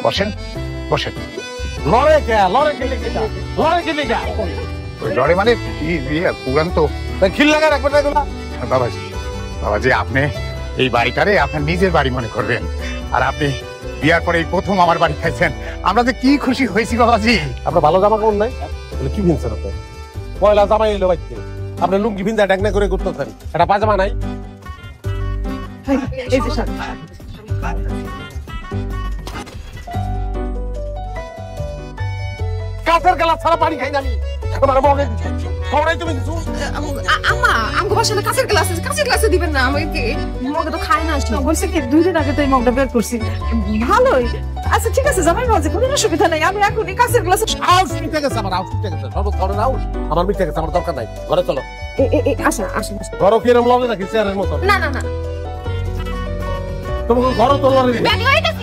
বসেন বসেন। লড়ে কে লড়ে মানে পুরান তো খিল লাগা রাখবেন না এগুলা। বাবাজি, বাবাজি আপনি এই বাড়িটারে আপনার নিজের বাড়ি মনে করবেন। আর আপনি বিয়ার পরে এই প্রথম আমার বাড়ি খাইছেন, আমরা যে কি খুশি হয়েছি বাবাজি। আপনার ভালো জামা কোন নাই? তাহলে কি কিনছেন আপনি? পয়লা জামাই এলো বাইতে, আপনি লুঙ্গি ভিন্দা ড্যাগনা করে ঘুরতেছেন, এটা পাজামা নাই? এই যে শাড়ি। কাছের গেলা ছাড়া পানি খাই না আমি। আমার মগে খবরাই তুমি কিছু আম্মা আমগো বাসায় কাঁচের গ্লাস আছে, কাঁচের গ্লাসে দিবেন না আমাকে। মগে তো খায় না আসলে। বলছে কি 2 দিন আগে তো এই মগটা বের করছি। ভালোই। আচ্ছা ঠিক আছে জামাই বাজে কোনো অসুবিধা নাই, আমি এখনই কাঁচের গ্লাসে আউস মিটে গেছে, আমার আউস মিটে গেছে, সর্বত খাওয়ার আউস আমার মিটে গেছে, আমার দরকার নাই, ঘরে চলো। আসেন আসেন। ঘরও কিরম লড়ে নাকি চেয়ারের মতো? না না না তোমাকে ঘরও তো লড়ে ব্যাগ লইতেছি